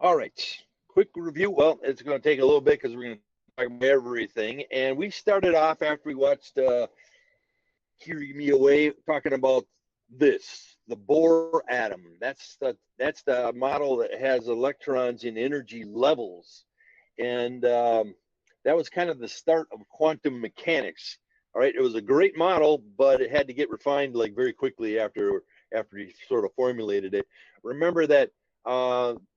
All right, quick review. Well, it's going to take a little bit because we're going to talk about everything. And we started off after we watched Carry Me Away talking about this, the Bohr atom. That's the model that has electrons in energy levels, and that was kind of the start of quantum mechanics. All right, it was a great model, but it had to get refined like very quickly after he sort of formulated it. Remember that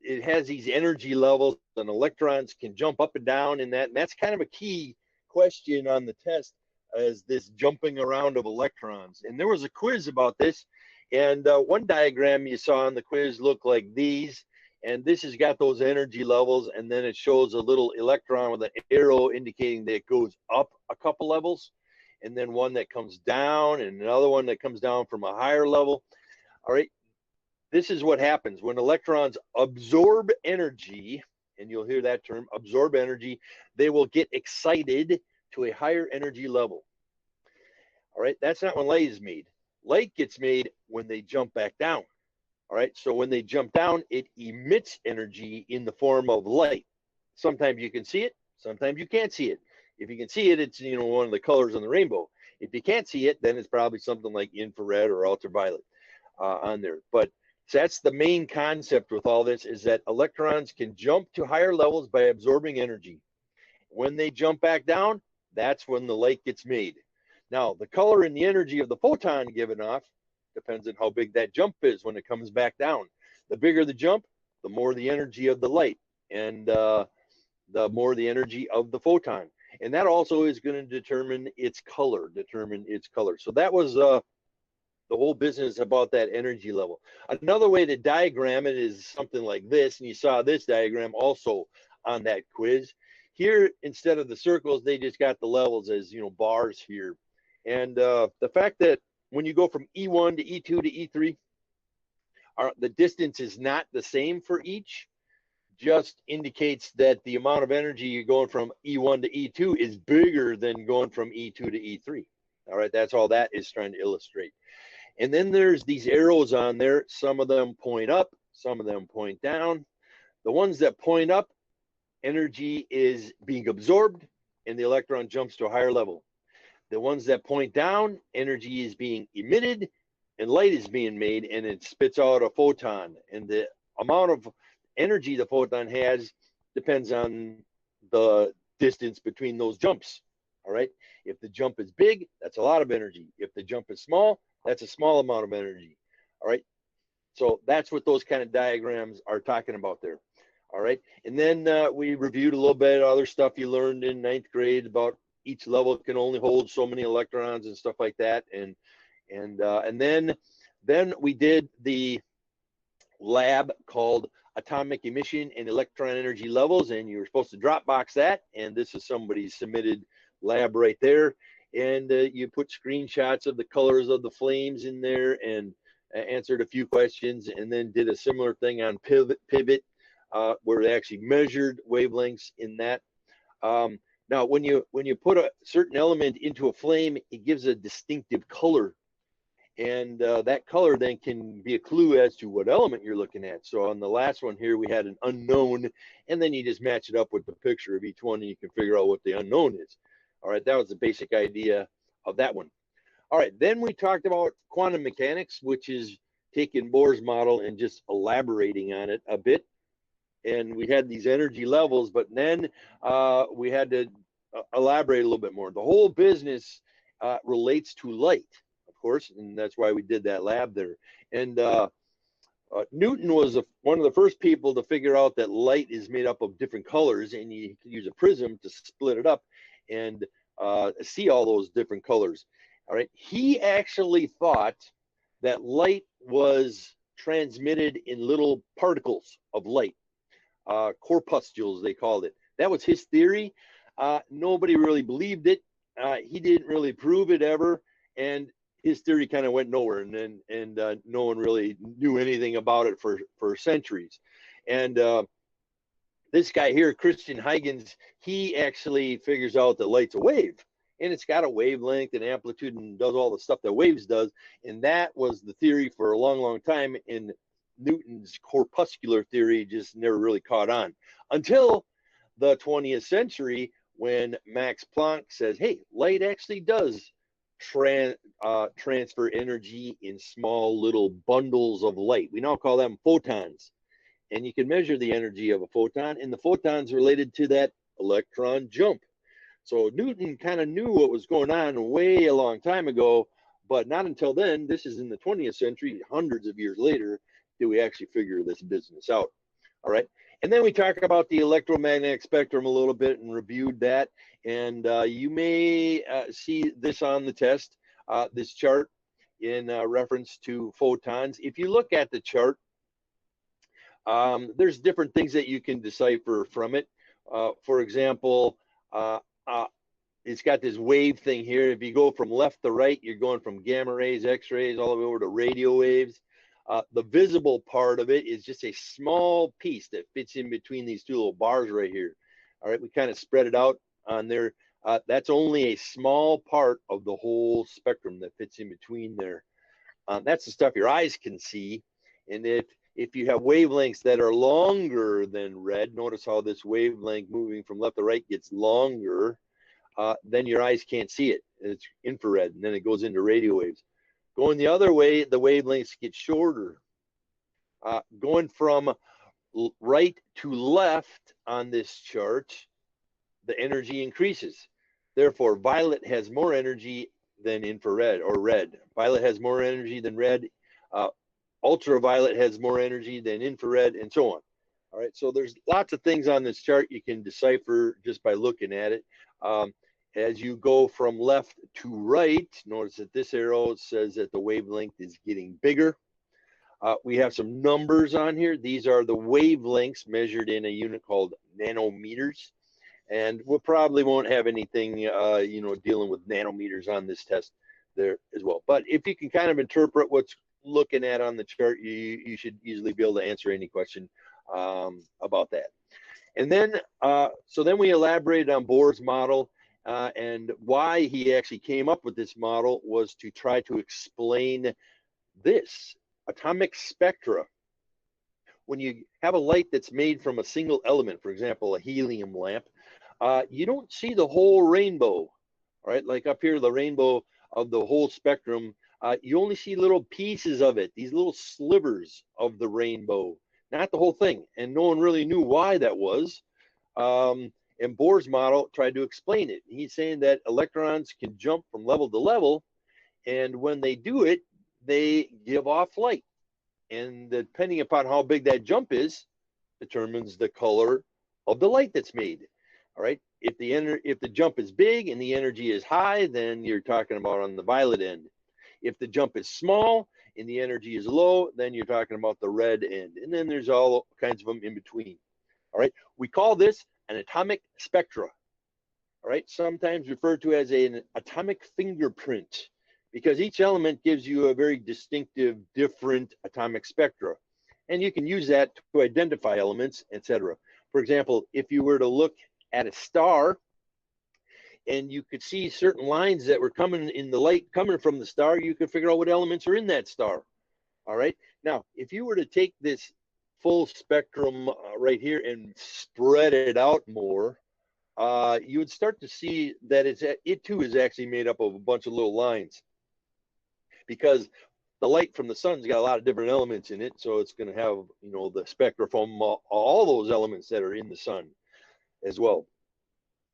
it has these energy levels, and electrons can jump up and down in that. And that's kind of a key question on the test, is this jumping around of electrons. And there was a quiz about this, and one diagram you saw on the quiz looked like these. And this has got those energy levels, and then it shows a little electron with an arrow indicating that it goes up a couple levels, and then one that comes down, and another one that comes down from a higher level. All right, this is what happens when electrons absorb energy, and you'll hear that term, absorb energy. They will get excited to a higher energy level. All right, that's not when light is made. Light gets made when they jump back down. All right, so when they jump down, it emits energy in the form of light. Sometimes you can see it, sometimes you can't see it. If you can see it, it's one of the colors on the rainbow. If you can't see it, then it's probably something like infrared or ultraviolet on there. But so that's the main concept with all this, is that electrons can jump to higher levels by absorbing energy. When they jump back down, that's when the light gets made. Now, the color and the energy of the photon given off depends on how big that jump is when it comes back down. The bigger the jump, the more the energy of the light, and the more the energy of the photon. And that also is going to determine its color. So that was the whole business about that energy level. Another way to diagram it is something like this, and you saw this diagram also on that quiz. Here, instead of the circles, they just got the levels as bars here. And the fact that when you go from E1 to E2 to E3, the distance is not the same for each, just indicates that the amount of energy you're going from E1 to E2 is bigger than going from E2 to E3. All right, that's all that is trying to illustrate. And then there's these arrows on there. Some of them point up, some of them point down. The ones that point up, energy is being absorbed and the electron jumps to a higher level. The ones that point down, energy is being emitted and light is being made, and it spits out a photon. And the amount of energy the photon has depends on the distance between those jumps. All right. If the jump is big, that's a lot of energy. If the jump is small, that's a small amount of energy. All right. So that's what those kind of diagrams are talking about there. All right. And then we reviewed a little bit of other stuff you learned in ninth grade about each level can only hold so many electrons and stuff like that. And then we did the lab called Atomic Emission and Electron Energy Levels, and you were supposed to Dropbox that. And this is somebody's submitted lab right there. And you put screenshots of the colors of the flames in there and answered a few questions, and then did a similar thing on Pivot, where they actually measured wavelengths in that. Now, when you put a certain element into a flame, it gives a distinctive color, and that color then can be a clue as to what element you're looking at. So on the last one here, we had an unknown, and then you just match it up with the picture of each one, and you can figure out what the unknown is. All right, that was the basic idea of that one. All right, then we talked about quantum mechanics, which is taking Bohr's model and just elaborating on it a bit. And we had these energy levels, but then we had to elaborate a little bit more. The whole business relates to light, of course, and that's why we did that lab there. And Newton was one of the first people to figure out that light is made up of different colors, and you can use a prism to split it up and see all those different colors. All right, he actually thought that light was transmitted in little particles of light. Corpuscles, they called it. That was his theory. Nobody really believed it. He didn't really prove it ever, and his theory kind of went nowhere. And no one really knew anything about it for centuries. And this guy here, Christian Huygens, he actually figures out that light's a wave, and it's got a wavelength and amplitude and does all the stuff that waves does. And that was the theory for a long, long time. And Newton's corpuscular theory just never really caught on until the 20th century, when Max Planck says, hey, light actually does transfer energy in small little bundles of light. We now call them photons. And you can measure the energy of a photon, and the photon's related to that electron jump. So Newton kind of knew what was going on way a long time ago, but not until then, this is in the 20th century, hundreds of years later, do we actually figure this business out. All right. And then we talk about the electromagnetic spectrum a little bit and reviewed that. And you may see this on the test, this chart in reference to photons. If you look at the chart, there's different things that you can decipher from it. For example, it's got this wave thing here. If you go from left to right, you're going from gamma rays, X-rays, all the way over to radio waves. The visible part of it is just a small piece that fits in between these two little bars right here. All right, we kind of spread it out on there. That's only a small part of the whole spectrum that fits in between there. That's the stuff your eyes can see. And if you have wavelengths that are longer than red, notice how this wavelength moving from left to right gets longer, then your eyes can't see it. It's infrared, and then it goes into radio waves. Going the other way, the wavelengths get shorter. Going from right to left on this chart, the energy increases. Therefore, violet has more energy than infrared or red. Violet has more energy than red. Ultraviolet has more energy than infrared, and so on. All right, so there's lots of things on this chart you can decipher just by looking at it. As you go from left to right, notice that this arrow says that the wavelength is getting bigger. We have some numbers on here. These are the wavelengths measured in a unit called nanometers. And we probably won't have anything, dealing with nanometers on this test there as well. But if you can kind of interpret what's looking at on the chart, you should easily be able to answer any question about that. And then, so then we elaborated on Bohr's model. And why he actually came up with this model was to try to explain this atomic spectra. When you have a light that's made from a single element, for example, a helium lamp, you don't see the whole rainbow, right? Like up here, the rainbow of the whole spectrum, you only see little pieces of it, these little slivers of the rainbow, not the whole thing. And no one really knew why that was. And Bohr's model tried to explain it. He's saying that electrons can jump from level to level, and when they do it, they give off light. And depending upon how big that jump is, determines the color of the light that's made. All right. If the jump is big and the energy is high, then you're talking about on the violet end. If the jump is small and the energy is low, then you're talking about the red end. And then there's all kinds of them in between. All right. We call this an atomic spectra, all right, sometimes referred to as an atomic fingerprint, because each element gives you a very distinctive, different atomic spectra. And you can use that to identify elements, etc. For example, if you were to look at a star and you could see certain lines that were coming in the light coming from the star, you could figure out what elements are in that star. All right. Now, if you were to take this full spectrum right here and spread it out more, you would start to see that it too is actually made up of a bunch of little lines, because the light from the sun's got a lot of different elements in it, so it's going to have the spectra from all those elements that are in the sun as well.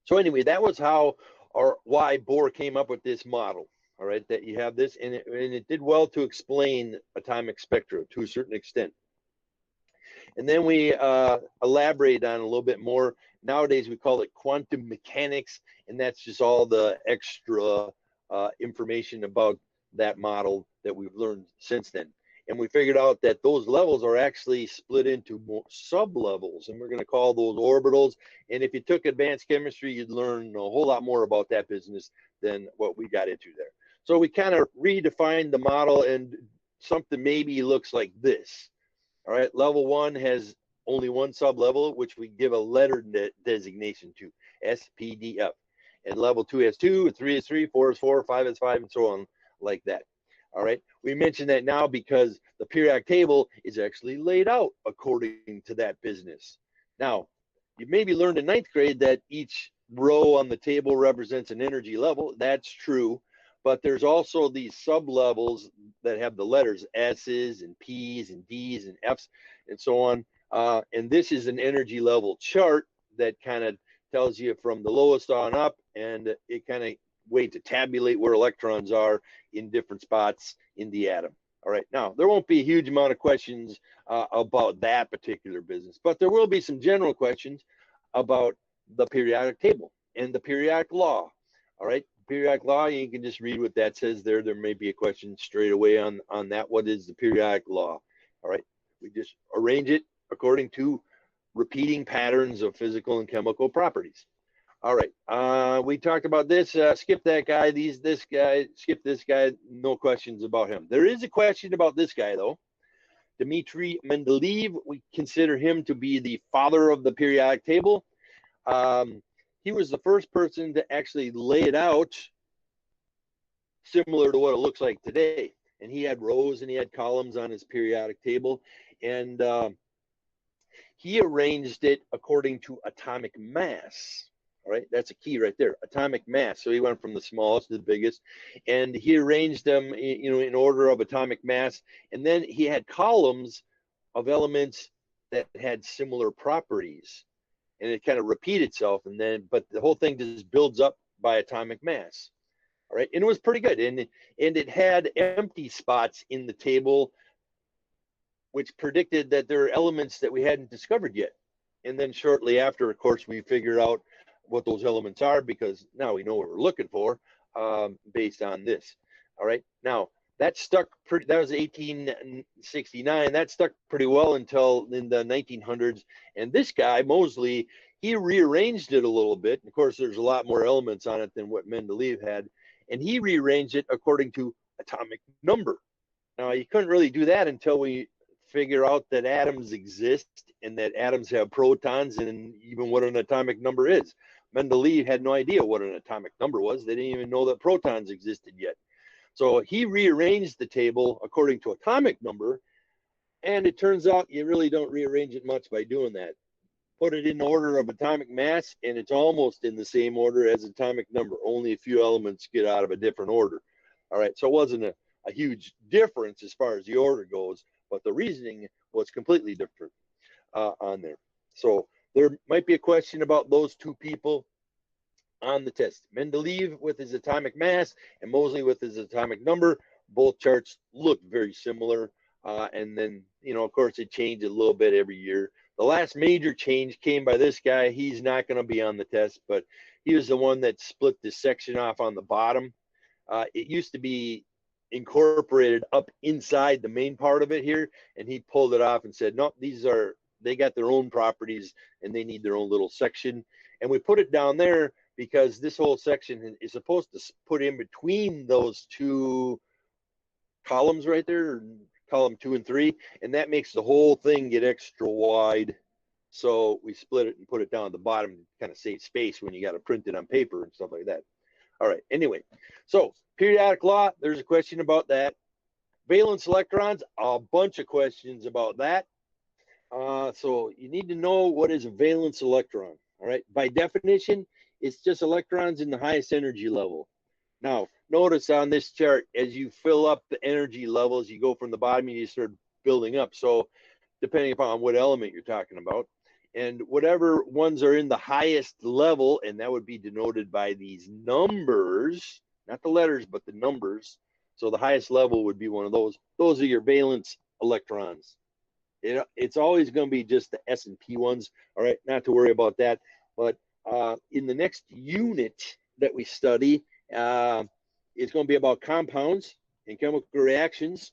So anyway, that was how or why Bohr came up with this model. All right, that you have this, and it did well to explain atomic spectra to a certain extent. And then we elaborate on a little bit more. Nowadays, we call it quantum mechanics, and that's just all the extra information about that model that we've learned since then. And we figured out that those levels are actually split into more sub-levels, and we're going to call those orbitals. And if you took advanced chemistry, you'd learn a whole lot more about that business than what we got into there. So we kind of redefined the model, and something maybe looks like this. All right, level 1 has only one sub-level, which we give a letter designation to, S, P, D, F. And level 2 has 2, 3 has 3, 4 is 4, 5 is 5, and so on like that. All right. We mention that now because the periodic table is actually laid out according to that business. Now, you maybe learned in ninth grade that each row on the table represents an energy level. That's true. But there's also these sub levels that have the letters S's and P's and D's and F's and so on. And this is an energy level chart that kind of tells you from the lowest on up, and it kind of way to tabulate where electrons are in different spots in the atom. All right, now there won't be a huge amount of questions about that particular business, but there will be some general questions about the periodic table and the periodic law. All right, periodic law, you can just read what that says there. There may be a question straight away on that. What is the periodic law? All right, we just arrange it according to repeating patterns of physical and chemical properties. All right, we talked about this. Skip that guy. This guy. Skip this guy. No questions about him. There is a question about this guy though. Dmitri Mendeleev. We consider him to be the father of the periodic table. He was the first person to actually lay it out similar to what it looks like today. And he had rows and he had columns on his periodic table, and he arranged it according to atomic mass. All right, that's a key right there, atomic mass. So he went from the smallest to the biggest, and he arranged them, in order of atomic mass. And then he had columns of elements that had similar properties, and it kind of repeat itself. And then, but the whole thing just builds up by atomic mass. All right, and it was pretty good, and it had empty spots in the table, which predicted that there are elements that we hadn't discovered yet. And then shortly after, of course, we figure out what those elements are, because now we know what we're looking for based on this. All right, now that stuck pretty, that was 1869. That stuck pretty well until in the 1900s. And this guy, Moseley, he rearranged it a little bit. Of course, there's a lot more elements on it than what Mendeleev had. And he rearranged it according to atomic number. Now, you couldn't really do that until we figure out that atoms exist and that atoms have protons and even what an atomic number is. Mendeleev had no idea what an atomic number was. They didn't even know that protons existed yet. So he rearranged the table according to atomic number, and it turns out you really don't rearrange it much by doing that. Put it in order of atomic mass, and it's almost in the same order as atomic number. Only a few elements get out of a different order. All right, so it wasn't a huge difference as far as the order goes, but the reasoning was completely different on there. So there might be a question about those two people on the test. Mendeleev with his atomic mass and Moseley with his atomic number. Both charts look very similar. And then, of course, it changed a little bit every year. The last major change came by this guy. He's not going to be on the test, but he was the one that split this section off on the bottom. It used to be incorporated up inside the main part of it here, and he pulled it off and said, no, they got their own properties and they need their own little section. And we put it down there because this whole section is supposed to put in between those two columns right there, column 2 and 3, and that makes the whole thing get extra wide. So we split it and put it down at the bottom to kind of save space when you got to print it on paper and stuff like that. All right, anyway, so periodic law, there's a question about that. Valence electrons, a bunch of questions about that. So you need to know what is a valence electron. All right, by definition, it's just electrons in the highest energy level. Now, notice on this chart, as you fill up the energy levels, you go from the bottom and you start building up. So depending upon what element you're talking about, and whatever ones are in the highest level, and that would be denoted by these numbers, not the letters, but the numbers. So the highest level would be one of those. Those are your valence electrons. It's always going to be just the S and P ones. All right, not to worry about that. But in the next unit that we study, it's going to be about compounds and chemical reactions.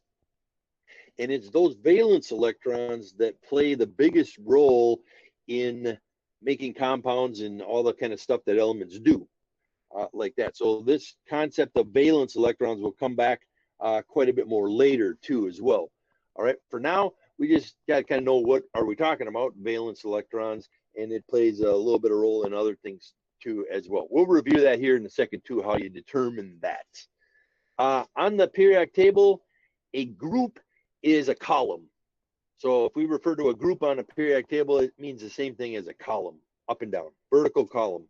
And it's those valence electrons that play the biggest role in making compounds and all the kind of stuff that elements do like that. So this concept of valence electrons will come back quite a bit more later too as well. All right, for now, we just got to kind of know what are we talking about, valence electrons, and it plays a little bit of role in other things too as well. We'll review that here in a second too, how you determine that. On the periodic table, a group is a column. So if we refer to a group on a periodic table, it means the same thing as a column, up and down, vertical column.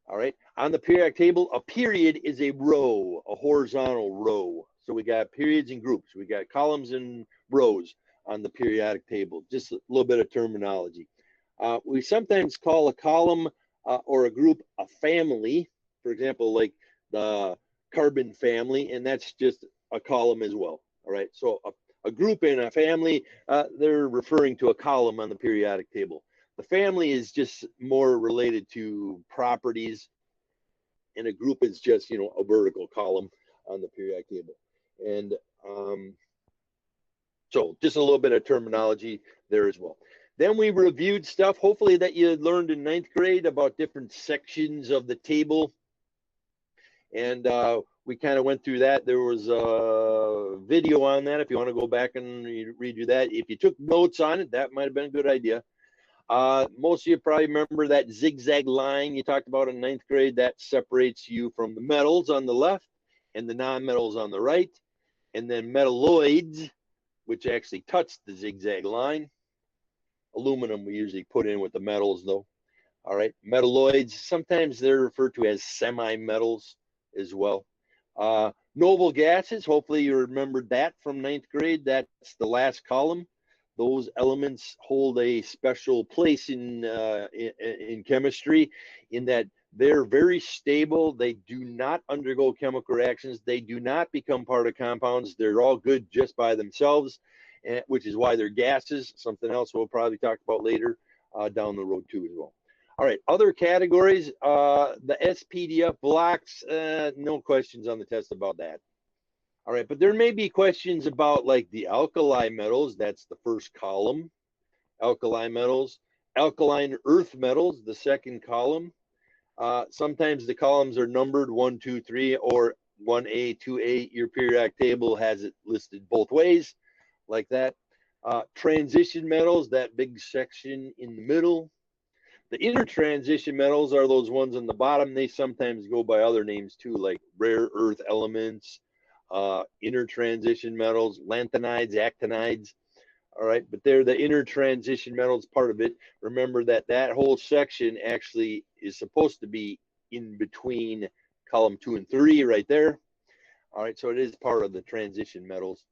All right. On the periodic table, a period is a row, a horizontal row. So we got periods and groups. We got columns and rows on the periodic table. Just a little bit of terminology. We sometimes call a column or a group a family. For example, like the carbon family, and that's just a column as well. All right. So a group and a family, they're referring to a column on the periodic table. The family is just more related to properties, and a group is just, you know, a vertical column on the periodic table. And so just a little bit of terminology there as well. Then we reviewed stuff, hopefully that you learned in 9th grade about different sections of the table. And we kind of went through that. There was a video on that if you want to go back and redo that. If you took notes on it, that might have been a good idea. Most of you probably remember that zigzag line you talked about in 9th grade that separates you from the metals on the left and the non-metals on the right, and then metalloids, which actually touch the zigzag line. Aluminum we usually put in with the metals though. All right, metalloids, sometimes they're referred to as semi-metals as well. Noble gases, hopefully you remembered that from 9th grade. That's the last column. Those elements hold a special place in chemistry in that they're very stable. They do not undergo chemical reactions. They do not become part of compounds. They're all good just by themselves, which is why they're gases, something else we'll probably talk about later down the road too as well. All right, other categories, the SPDF blocks, no questions on the test about that. All right, but there may be questions about like the alkali metals, that's the first column, alkali metals, alkaline earth metals, the second column. Sometimes the columns are numbered 1, 2, 3, or 1A, 2A. Your periodic table has it listed both ways, like that. Transition metals, that big section in the middle. The inner transition metals are those ones on the bottom. They sometimes go by other names too, like rare earth elements, inner transition metals, lanthanides, actinides. All right, but they're the inner transition metals part of it. Remember that that whole section actually is supposed to be in between column 2 and 3 right there. All right, so it is part of the transition metals.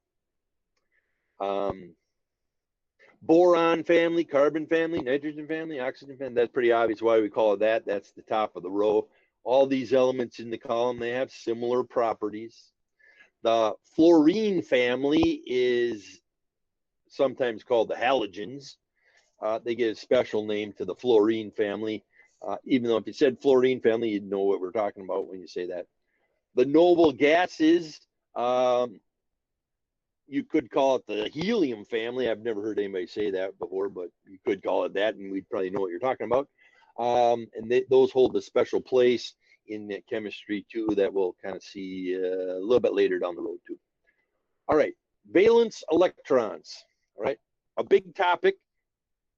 Boron family, carbon family, nitrogen family, oxygen family. That's pretty obvious why we call it that. That's the top of the row. All these elements in the column, they have similar properties. The fluorine family is sometimes called the halogens. They get a special name to the fluorine family. Even though if you said fluorine family, you'd know what we're talking about when you say that. The noble gases, you could call it the helium family. I've never heard anybody say that before, but you could call it that, and we'd probably know what you're talking about. And those hold a special place in chemistry too that we'll kind of see a little bit later down the road too. All right, valence electrons. All right, a big topic.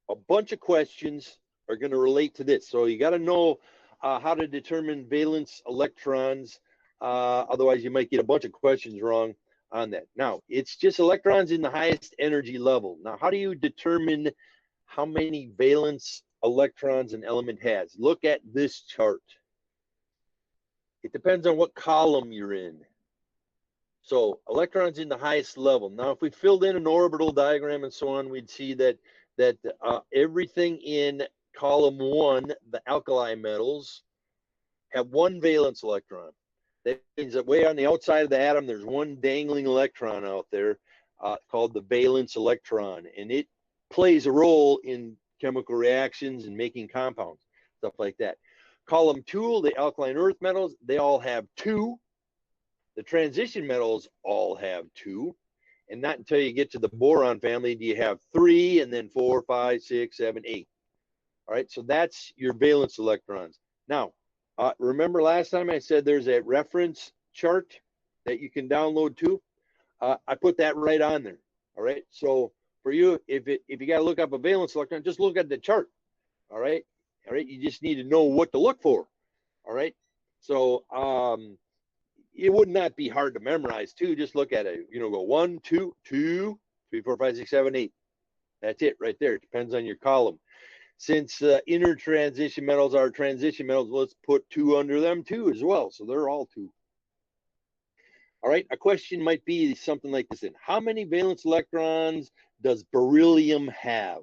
A bunch of questions are going to relate to this. So you got to know how to determine valence electrons. Otherwise, you might get a bunch of questions wrong on that. Now, it's just electrons in the highest energy level. Now, how do you determine how many valence electrons an element has? Look at this chart. It depends on what column you're in. So electrons in the highest level. Now, if we filled in an orbital diagram and so on, we'd see that everything in column 1, the alkali metals, have one valence electron. That means that way on the outside of the atom, there's one dangling electron out there called the valence electron, and it plays a role in chemical reactions and making compounds, stuff like that. Column 2, the alkaline earth metals, they all have 2. The transition metals all have 2. And not until you get to the boron family do you have 3, and then 4, 5, 6, 7, 8. All right, so that's your valence electrons. Now, remember last time I said there's a reference chart that you can download too? I put that right on there. All right, so for you, if you got to look up a valence electron, just look at the chart. All right, you just need to know what to look for. All right, so it would not be hard to memorize too. Just look at it. You know, go 1, 2, 2, 3, 4, 5, 6, 7, 8. That's it right there. It depends on your column. Since inner transition metals are transition metals, let's put 2 under them too as well. So they're all 2. All right, a question might be something like this: how many valence electrons does beryllium have?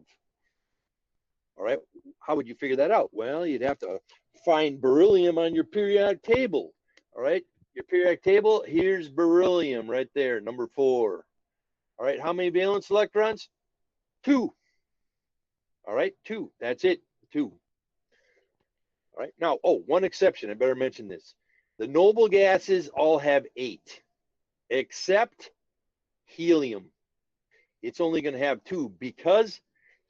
All right, how would you figure that out? Well, you'd have to find beryllium on your periodic table. All right, your periodic table, here's beryllium right there, number 4. All right, how many valence electrons? 2. All right, 2. That's it, 2. All right, now, oh, one exception. I better mention this. The noble gases all have 8, except helium. It's only going to have 2 because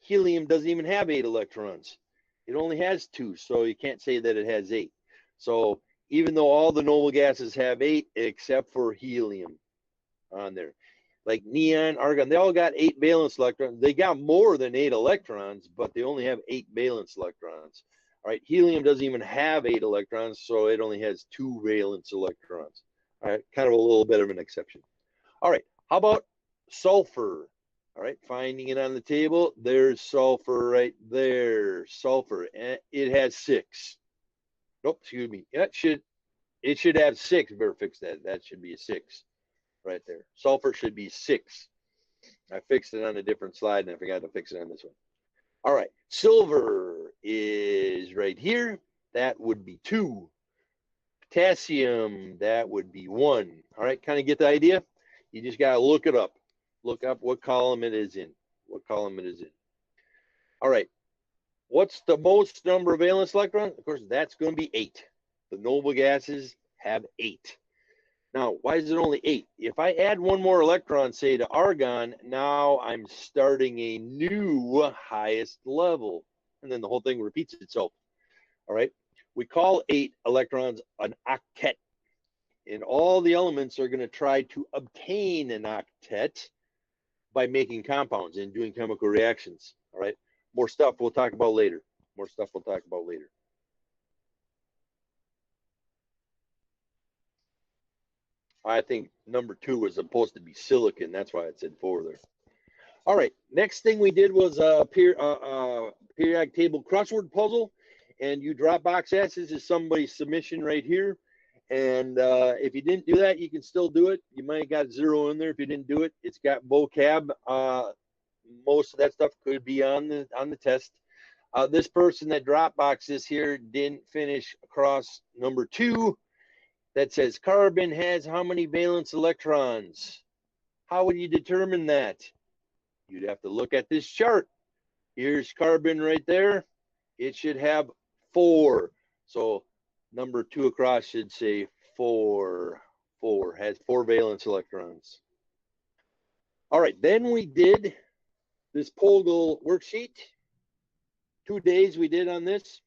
helium doesn't even have 8 electrons. It only has 2, so you can't say that it has 8. So even though all the noble gases have 8, except for helium on there, like neon, argon, they all got 8 valence electrons. They got more than 8 electrons, but they only have 8 valence electrons. All right, helium doesn't even have 8 electrons, so it only has 2 valence electrons. All right, kind of a little bit of an exception. All right, how about sulfur? All right, finding it on the table. There's sulfur right there. Sulfur. It has 6. Nope, excuse me. It should have 6. Better fix that. That should be a 6 right there. Sulfur should be 6. I fixed it on a different slide and I forgot to fix it on this one. All right, silver is right here. That would be 2. Potassium, that would be 1. All right, kind of get the idea? You just got to look it up. Look up what column it is in. What column it is in. All right. What's the most number of valence electrons? Of course, that's going to be 8. The noble gases have 8. Now, why is it only 8? If I add 1 more electron, say to argon, now I'm starting a new highest level. And then the whole thing repeats itself. All right. We call 8 electrons an octet. And all the elements are going to try to obtain an octet by making compounds and doing chemical reactions. All right. More stuff we'll talk about later. More stuff we'll talk about later. I think number 2 was supposed to be silicon. That's why it said 4 there. All right. Next thing we did was a periodic table crossword puzzle. And you Dropbox asked, this is somebody's submission right here. And if you didn't do that, you can still do it. You might have got 0 in there if you didn't do it. It's got vocab. Most of that stuff could be on the test. This person that Dropbox this here didn't finish across number 2. That says carbon has how many valence electrons? How would you determine that? You'd have to look at this chart. Here's carbon right there. It should have 4. So number 2 across should say 4. 4 has 4 valence electrons. All right, then we did this POGIL worksheet. 2 days we did on this.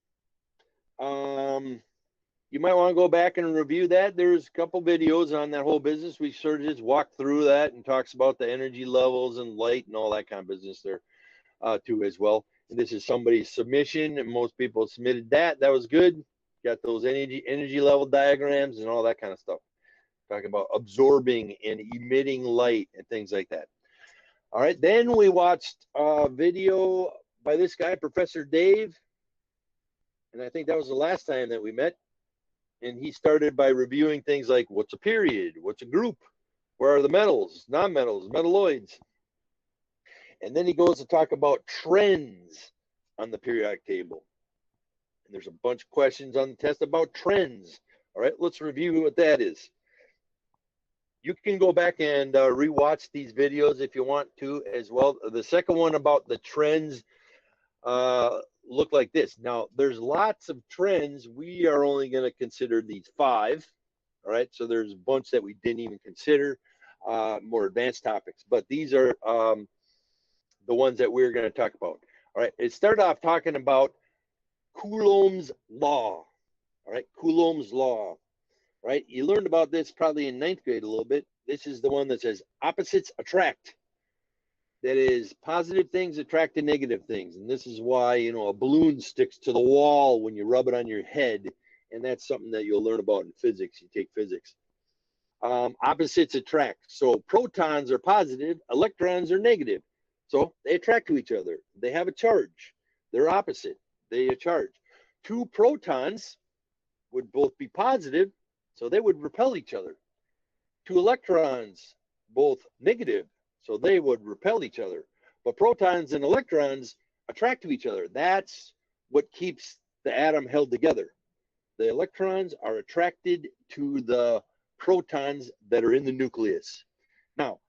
You might want to go back and review that. There's a couple videos on that whole business. We sort of just walked through that and talks about the energy levels and light and all that kind of business there too as well. And this is somebody's submission, and most people submitted that. That was good. Got those energy level diagrams and all that kind of stuff. Talking about absorbing and emitting light and things like that. All right, then we watched a video by this guy, Professor Dave. And I think that was the last time that we met. And he started by reviewing things like what's a period, what's a group, where are the metals, nonmetals, metalloids. And then he goes to talk about trends on the periodic table. And there's a bunch of questions on the test about trends. All right, let's review what that is. You can go back and rewatch these videos if you want to as well. The second one about the trends look like this. Now, there's lots of trends. We are only going to consider these 5. All right, so there's a bunch that we didn't even consider, more advanced topics. But these are the ones that we're going to talk about. All right, it started off talking about Coulomb's law. All right, Coulomb's law. Right, you learned about this probably in 9th grade a little bit. This is the one that says opposites attract. That is, positive things attract to negative things. And this is why, you know, a balloon sticks to the wall when you rub it on your head. And that's something that you'll learn about in physics. You take physics. Opposites attract. So protons are positive, electrons are negative. So they attract to each other. They have a charge. They're opposite. They charge. Two protons would both be positive, so they would repel each other. Two electrons, both negative, so they would repel each other. But protons and electrons attract to each other. That's what keeps the atom held together. The electrons are attracted to the protons that are in the nucleus. Now,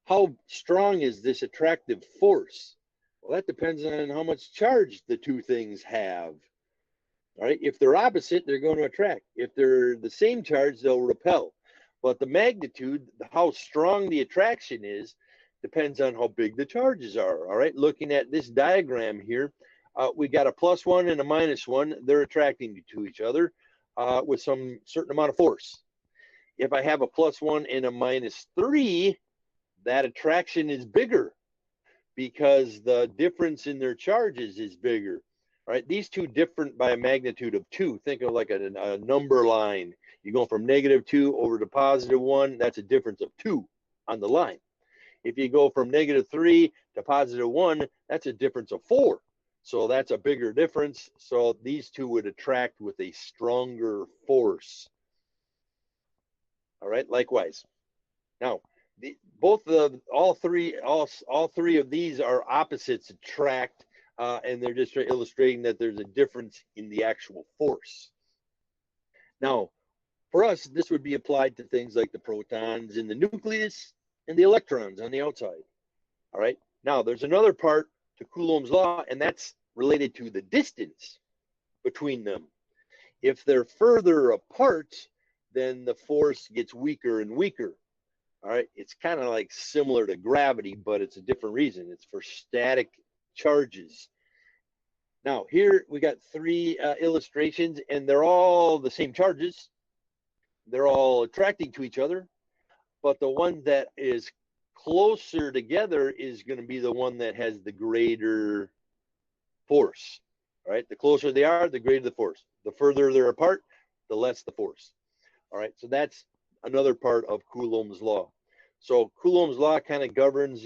how strong is this attractive force? Well, that depends on how much charge the two things have. All right, if they're opposite, they're going to attract. If they're the same charge, they'll repel. But the magnitude, how strong the attraction is, depends on how big the charges are. All right, looking at this diagram here, we got a +1 and a -1. They're attracting to each other with some certain amount of force. If I have a +1 and a -3, that attraction is bigger because the difference in their charges is bigger. All right, these two different by a magnitude of 2. Think of like a number line. You go from -2 over to +1, that's a difference of 2 on the line. If you go from -3 to +1, that's a difference of 4. So that's a bigger difference. So these two would attract with a stronger force. All right, likewise. Now, all three of these are opposites attract, and they're just illustrating that there's a difference in the actual force. Now, for us, this would be applied to things like the protons in the nucleus and the electrons on the outside. All right. Now, there's another part to Coulomb's law, and that's related to the distance between them. If they're further apart, then the force gets weaker and weaker. All right, it's kind of like similar to gravity, but it's a different reason. It's for static charges. Now, here we got 3 illustrations, and they're all the same charges. They're all attracting to each other, but the one that is closer together is going to be the one that has the greater force. All right, the closer they are, the greater the force. The further they're apart, the less the force. All right, so that's another part of Coulomb's law. So Coulomb's law kind of governs,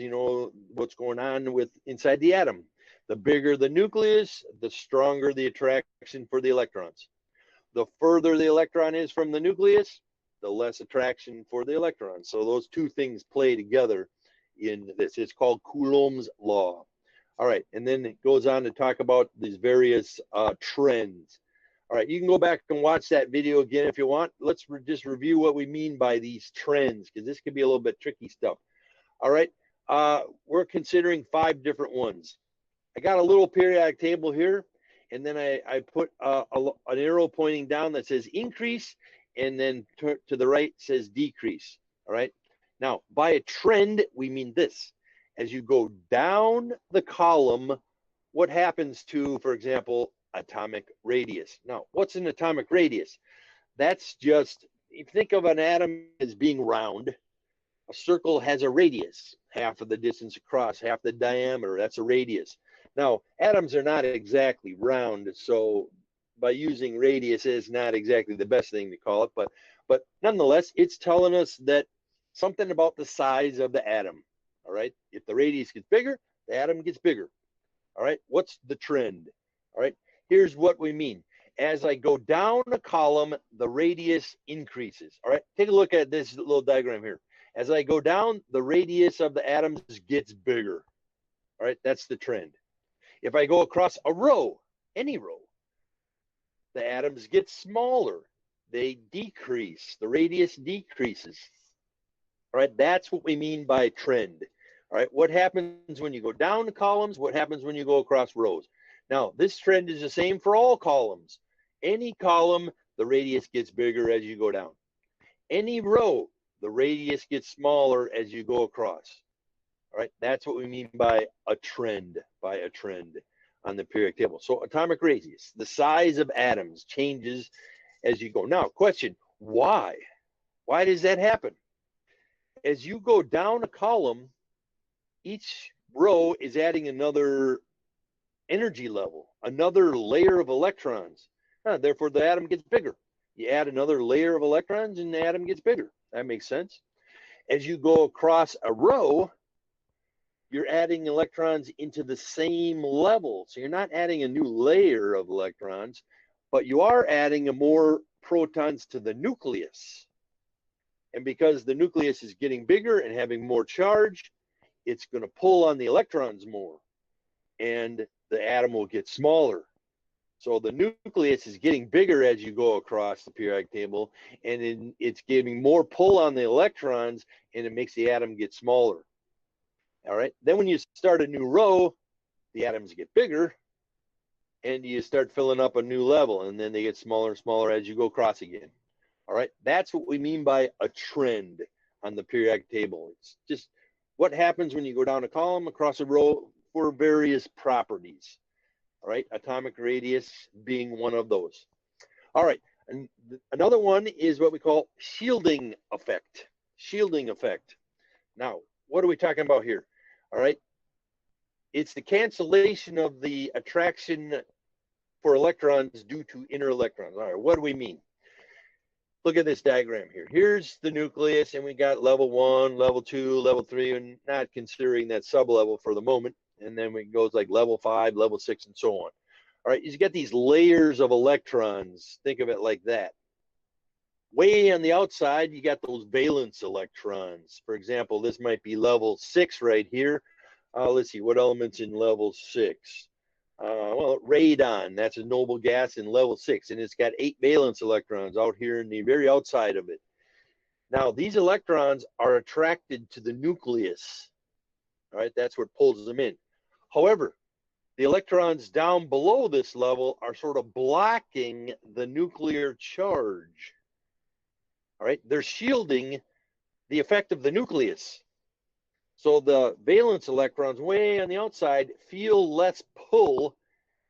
what's going on with inside the atom. The bigger the nucleus, the stronger the attraction for the electrons. The further the electron is from the nucleus, the less attraction for the electrons. So those two things play together in this. It's called Coulomb's law. All right, and then it goes on to talk about these various trends. All right, you can go back and watch that video again if you want. Let's just review what we mean by these trends, because this could be a little bit tricky stuff. All right, we're considering 5 different ones. I got a little periodic table here, and then I put an arrow pointing down that says increase, and then to the right says decrease. All right, now by a trend, we mean this. As you go down the column, what happens to, for example, atomic radius? Now, what's an atomic radius? That's just, if you think of an atom as being round, a circle has a radius, half of the distance across, half the diameter, that's a radius. Now, atoms are not exactly round, so by using radius is not exactly the best thing to call it, but nonetheless, it's telling us that something about the size of the atom. All right, if the radius gets bigger, the atom gets bigger. All right, what's the trend? All right, here's what we mean. As I go down a column, the radius increases. All right, take a look at this little diagram here. As I go down, the radius of the atoms gets bigger. All right, that's the trend. If I go across a row, any row, the atoms get smaller. They decrease. The radius decreases. All right, that's what we mean by trend. All right, what happens when you go down columns? What happens when you go across rows? Now, this trend is the same for all columns. Any column, the radius gets bigger as you go down. Any row, the radius gets smaller as you go across. All right, that's what we mean by a trend on the periodic table. So atomic radius, the size of atoms changes as you go. Now, question, why? Why does that happen? As you go down a column, each row is adding another energy level, another layer of electrons. Therefore, the atom gets bigger. You add another layer of electrons and the atom gets bigger. That makes sense. As you go across a row, you're adding electrons into the same level. So you're not adding a new layer of electrons, but you are adding more protons to the nucleus. And because the nucleus is getting bigger and having more charge, it's going to pull on the electrons more, and the atom will get smaller. So the nucleus is getting bigger as you go across the periodic table, and it's giving more pull on the electrons, and it makes the atom get smaller. All right. Then when you start a new row, the atoms get bigger, and you start filling up a new level, and then they get smaller and smaller as you go across again. All right. That's what we mean by a trend on the periodic table. It's just what happens when you go down a column across a row for various properties. All right. Atomic radius being one of those. All right. And another one is what we call shielding effect. Shielding effect. Now, what are we talking about here? All right. It's the cancellation of the attraction for electrons due to inner electrons. All right. What do we mean? Look at this diagram here. Here's the nucleus, and we got level 1, level 2, level 3, and not considering that sublevel for the moment. And then it goes like level 5, level 6, and so on. All right. You get these layers of electrons. Think of it like that. Way on the outside, you got those valence electrons. For example, this might be level 6 right here. Let's see, what element's in level 6? Well, radon, that's a noble gas in level 6, and it's got 8 valence electrons out here in the very outside of it. Now, these electrons are attracted to the nucleus. All right, that's what pulls them in. However, the electrons down below this level are sort of blocking the nuclear charge. All right, they're shielding the effect of the nucleus. So the valence electrons way on the outside feel less pull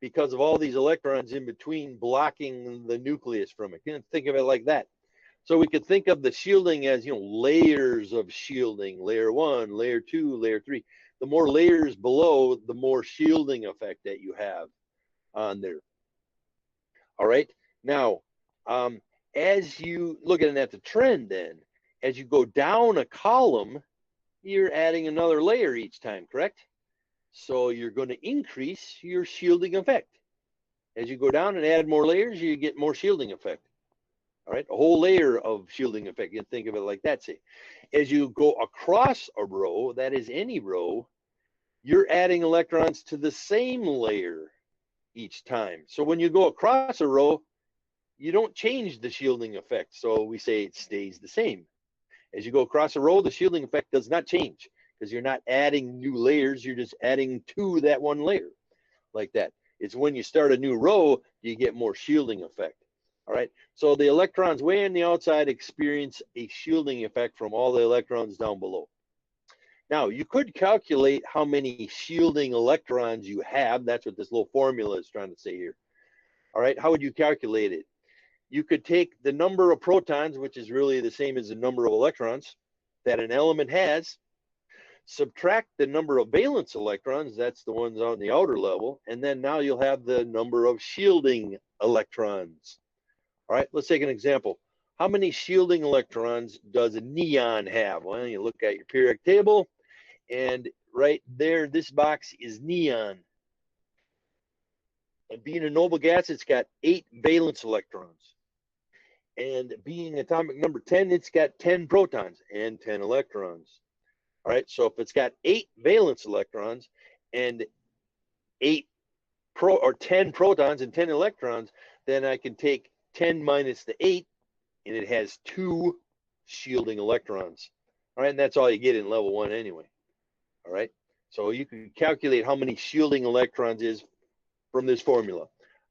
because of all these electrons in between blocking the nucleus from it. You can think of it like that. So we could think of the shielding as, layers of shielding, layer 1, layer 2, layer 3. The more layers below, the more shielding effect that you have on there. All right. Now, as you looking at the trend, then as you go down a column, you're adding another layer each time, correct? So you're going to increase your shielding effect. As you go down and add more layers, you get more shielding effect. All right, a whole layer of shielding effect. You can think of it like that, say. As you go across a row, that is any row, you're adding electrons to the same layer each time. So when you go across a row, you don't change the shielding effect. So we say it stays the same. As you go across a row, the shielding effect does not change because you're not adding new layers. You're just adding to that one layer like that. It's when you start a new row, you get more shielding effect. All right. So the electrons way on the outside experience a shielding effect from all the electrons down below. Now, you could calculate how many shielding electrons you have. That's what this little formula is trying to say here. All right. How would you calculate it? You could take the number of protons, which is really the same as the number of electrons that an element has, subtract the number of valence electrons, that's the ones on the outer level, and then now you'll have the number of shielding electrons. All right, let's take an example. How many shielding electrons does a neon have? Well, you look at your periodic table, and right there, this box is neon. And being a noble gas, it's got 8 valence electrons. And being atomic number 10, it's got 10 protons and 10 electrons. All right, so if it's got 8 valence electrons and 10 protons and 10 electrons, then I can take 10 minus the 8, and it has 2 shielding electrons. All right, and that's all you get in level 1 anyway. All right, so you can calculate how many shielding electrons is from this formula.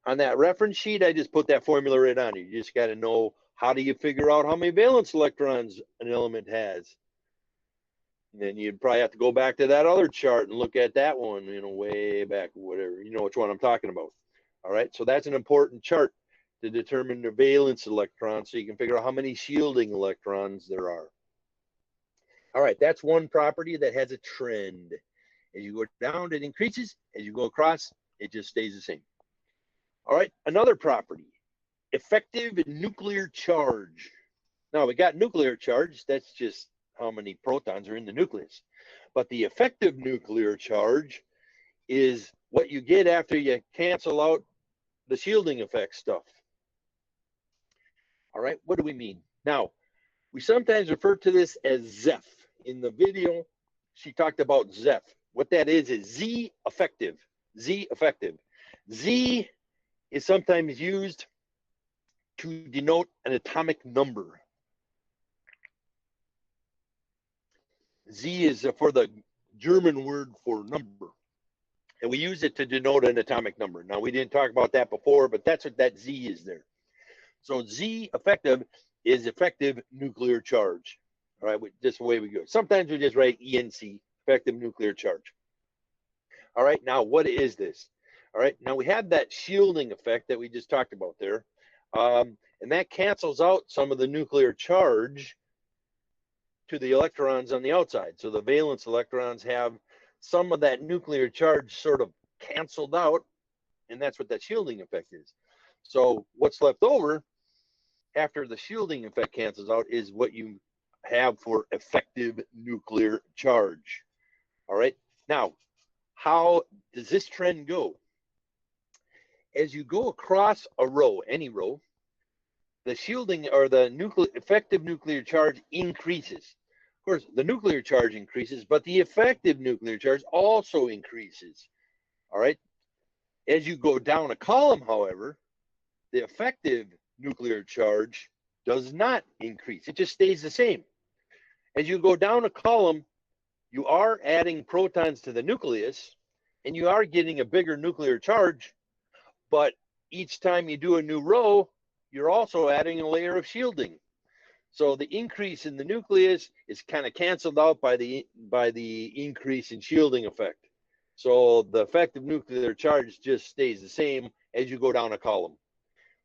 On that reference sheet, I just put that formula right on you. You just got to know, how do you figure out how many valence electrons an element has? And then you'd probably have to go back to that other chart and look at that one, way back, whatever. You know which one I'm talking about. All right, so that's an important chart to determine the valence electrons, so you can figure out how many shielding electrons there are. All right, that's one property that has a trend. As you go down, it increases. As you go across, it just stays the same. All right, another property, effective nuclear charge. Now we got nuclear charge. That's just how many protons are in the nucleus. But the effective nuclear charge is what you get after you cancel out the shielding effect stuff. All right, what do we mean? Now, we sometimes refer to this as Zeph. In the video, she talked about Zeph. What that is Z effective. Z effective. Z is sometimes used to denote an atomic number. Z is for the German word for number. And we use it to denote an atomic number. Now, we didn't talk about that before, but that's what that Z is there. So Z effective is effective nuclear charge. All right, just the way we go. Sometimes we just write ENC, effective nuclear charge. All right, now what is this? All right, now we have that shielding effect that we just talked about there. And that cancels out some of the nuclear charge to the electrons on the outside. So the valence electrons have some of that nuclear charge sort of canceled out, and that's what that shielding effect is. So what's left over after the shielding effect cancels out is what you have for effective nuclear charge. All right, now how does this trend go? As you go across a row, any row, the shielding or the effective nuclear charge increases. Of course, the nuclear charge increases, but the effective nuclear charge also increases. All right. As you go down a column, however, the effective nuclear charge does not increase. It just stays the same. As you go down a column, you are adding protons to the nucleus, and you are getting a bigger nuclear charge, but each time you do a new row, you're also adding a layer of shielding. So the increase in the nucleus is kind of canceled out by the increase in shielding effect. So the effective nuclear charge just stays the same as you go down a column.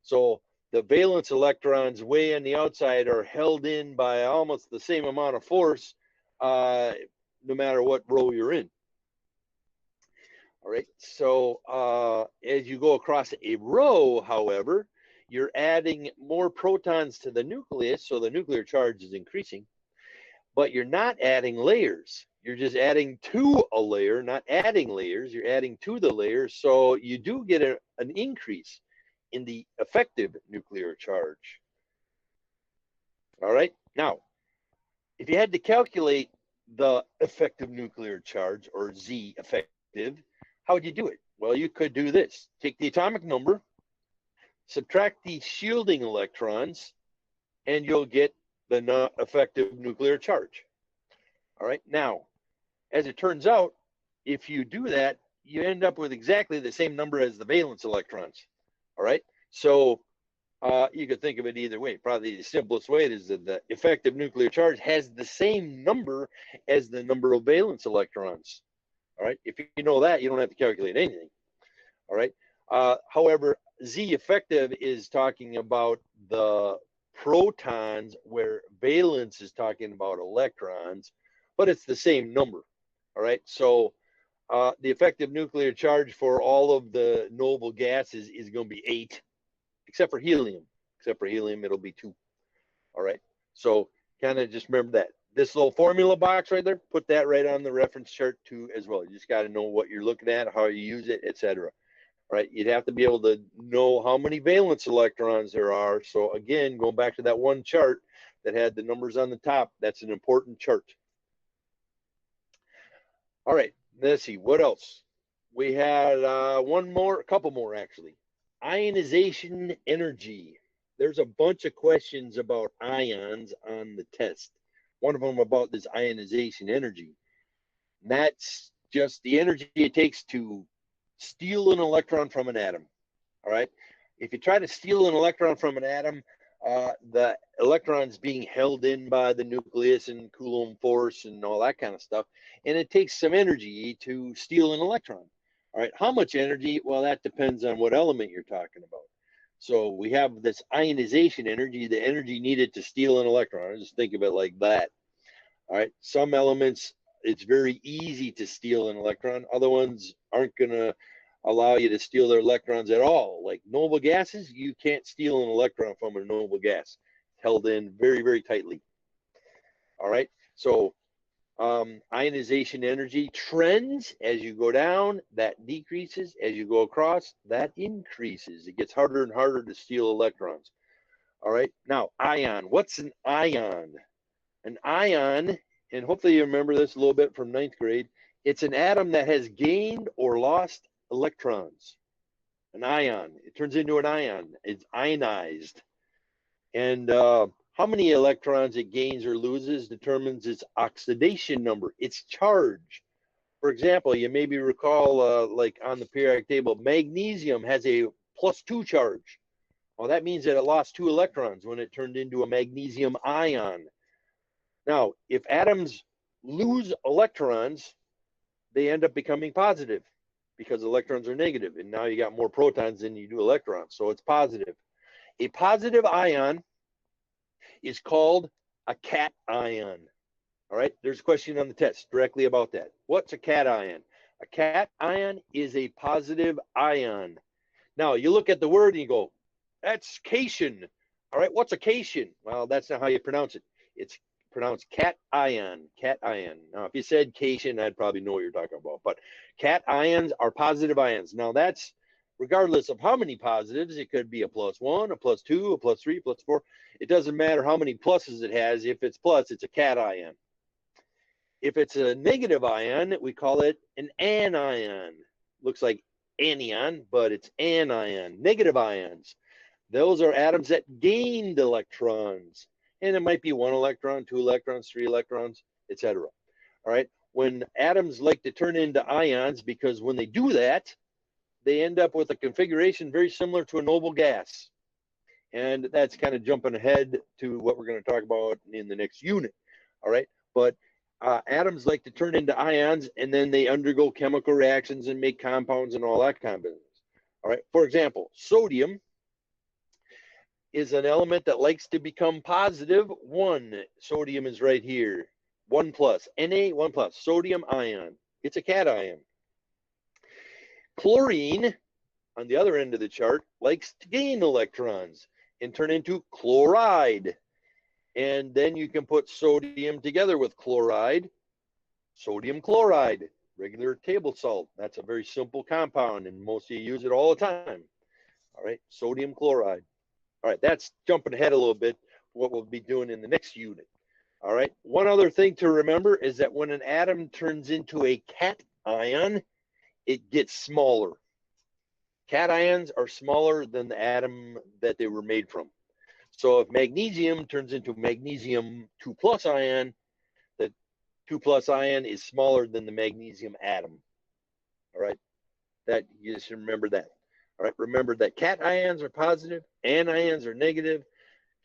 So the valence electrons way on the outside are held in by almost the same amount of force, no matter what row you're in. All right, so as you go across a row, however, you're adding more protons to the nucleus, so the nuclear charge is increasing, but you're not adding layers. You're just adding to a layer, not adding layers. You're adding to the layers, so you do get an increase in the effective nuclear charge. All right, now, if you had to calculate the effective nuclear charge, or Z effective, how would you do it? Well, you could do this. Take the atomic number, subtract the shielding electrons, and you'll get the effective nuclear charge. All right, now, as it turns out, if you do that, you end up with exactly the same number as the valence electrons. All right, so you could think of it either way. Probably the simplest way is that the effective nuclear charge has the same number as the number of valence electrons. All right, if you know that, you don't have to calculate anything. All right, however, Z effective is talking about the protons, where valence is talking about electrons, but it's the same number. All right, so the effective nuclear charge for all of the noble gases is going to be 8, except for helium. Except for helium, it'll be 2. All right, so kind of just remember that. This little formula box right there, put that right on the reference chart too as well. You just got to know what you're looking at, how you use it, etc. Right, you'd have to be able to know how many valence electrons there are. So again, going back to that one chart that had the numbers on the top, that's an important chart. All right, let's see, what else? We had a couple more actually. Ionization energy. There's a bunch of questions about ions on the test. One of them about this ionization energy. And that's just the energy it takes to steal an electron from an atom. All right. If you try to steal an electron from an atom, the electron's being held in by the nucleus and Coulomb force and all that kind of stuff. And it takes some energy to steal an electron. All right. How much energy? Well, that depends on what element you're talking about. So we have this ionization energy, the energy needed to steal an electron. Just think of it like that. All right. Some elements, it's very easy to steal an electron. Other ones aren't going to allow you to steal their electrons at all. Like noble gases, you can't steal an electron from a noble gas. held in very, very tightly. All right. So ionization energy trends as you go down, that decreases. As you go across, that increases. It gets harder and harder to steal electrons. All right. Now, ion. What's an ion? An ion, and hopefully you remember this a little bit from ninth grade, it's an atom that has gained or lost electrons. An ion. It turns into an ion. It's ionized. And how many electrons it gains or loses determines its oxidation number, its charge. For example, you maybe recall, like on the periodic table, magnesium has a +2 charge. Well, that means that it lost 2 electrons when it turned into a magnesium ion. Now, if atoms lose electrons, they end up becoming positive because electrons are negative, and now you got more protons than you do electrons, so it's positive. A positive ion is called a cation. All right, there's a question on the test directly about that. What's a cation? A cation is a positive ion. Now, you look at the word and you go, that's cation. All right, what's a cation? Well, that's not how you pronounce it. It's pronounced cation, cation. Now, if you said cation, I'd probably know what you're talking about. But cations are positive ions. Now, that's regardless of how many positives. It could be a +1, a +2, a +3, +4. It doesn't matter how many pluses it has. If it's plus, it's a cation. If it's a negative ion, we call it an anion. Looks like anion, but it's anion. Negative ions. Those are atoms that gained electrons. And it might be 1 electron, 2 electrons, 3 electrons, etc. All right. When atoms like to turn into ions, because when they do that, they end up with a configuration very similar to a noble gas. And that's kind of jumping ahead to what we're going to talk about in the next unit. All right. But atoms like to turn into ions, and then they undergo chemical reactions and make compounds and all that kind of business. All right. For example, sodium is an element that likes to become positive 1. Sodium is right here. 1+. Na, 1+. Sodium ion. It's a cation. Chlorine, on the other end of the chart, likes to gain electrons and turn into chloride. And then you can put sodium together with chloride. Sodium chloride, regular table salt. That's a very simple compound, and most of you use it all the time. All right, sodium chloride. All right, that's jumping ahead a little bit, what we'll be doing in the next unit. All right, one other thing to remember is that when an atom turns into a cation, it gets smaller. Cations are smaller than the atom that they were made from. So if magnesium turns into magnesium 2+ ion, the 2+ ion is smaller than the magnesium atom. All right, that you just remember that. All right, remember that cations are positive, anions are negative.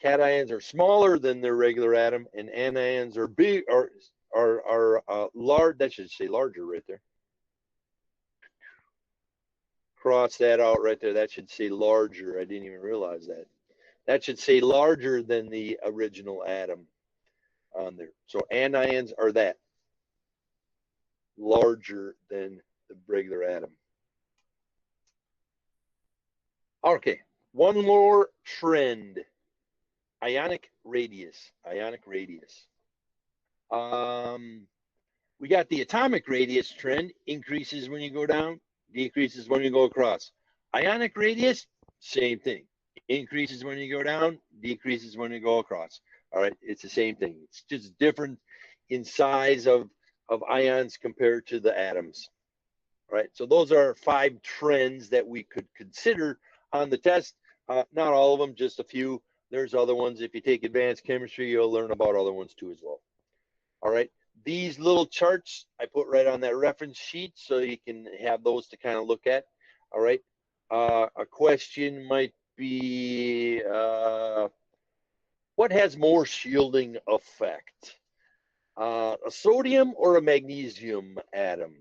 Cations are smaller than their regular atom, and anions are big, are large. That should say larger right there. Cross that out right there. That should say larger. I didn't even realize that. That should say larger than the original atom on there. So anions are that, larger than the regular atom. Okay, one more trend. Ionic radius. Ionic radius. We got the atomic radius trend, increases when you go down, decreases when you go across. Ionic radius, same thing. Increases when you go down, decreases when you go across. All right, it's the same thing. It's just different in size of ions compared to the atoms. All right, so those are 5 trends that we could consider on the test. Not all of them, just a few. There's other ones. If you take advanced chemistry, you'll learn about other ones too as well. All right, these little charts I put right on that reference sheet so you can have those to kind of look at. All right, a question might be, what has more shielding effect? A sodium or a magnesium atom?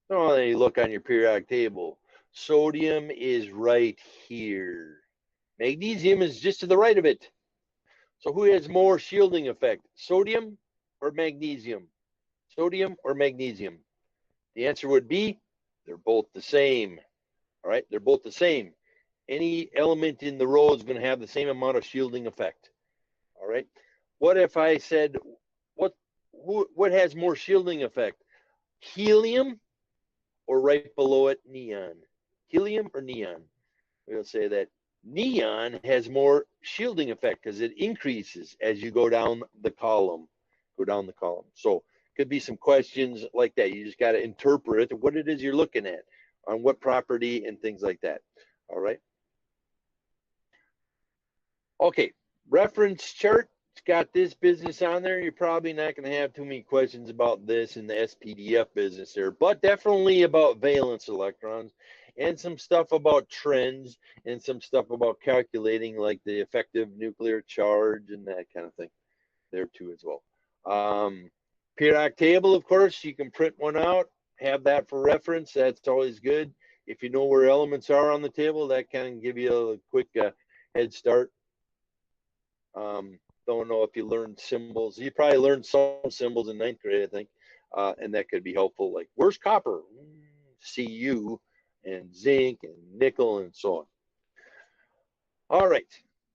Oh, then you look on your periodic table. Sodium is right here. Magnesium is just to the right of it. So who has more shielding effect, sodium or magnesium? Sodium or magnesium? The answer would be they're both the same. All right, they're both the same. Any element in the row is going to have the same amount of shielding effect. All All right. What if I said, what has more shielding effect? Helium or right below it, neon? Helium or neon? We'll say that neon has more shielding effect because it increases as you go down the column. So could be some questions like that. You just got to interpret what it is you're looking at on what property and things like that. All right. Okay. Reference chart. It's got this business on there. You're probably not going to have too many questions about this in the SPDF business there, but definitely about valence electrons and some stuff about trends and some stuff about calculating like the effective nuclear charge and that kind of thing there too as well. Periodic table, of course, you can print one out, have that for reference. That's always good. If you know where elements are on the table, that can give you a quick head start. Don't know if you learned symbols. You probably learned some symbols in ninth grade, I think, and that could be helpful. Like, where's copper? Cu, and zinc, and nickel, and so on. All right,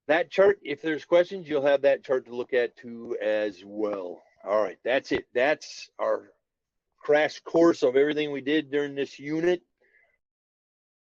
that chart, if there's questions, you'll have that chart to look at too as well. All right, that's it. That's our crash course of everything we did during this unit.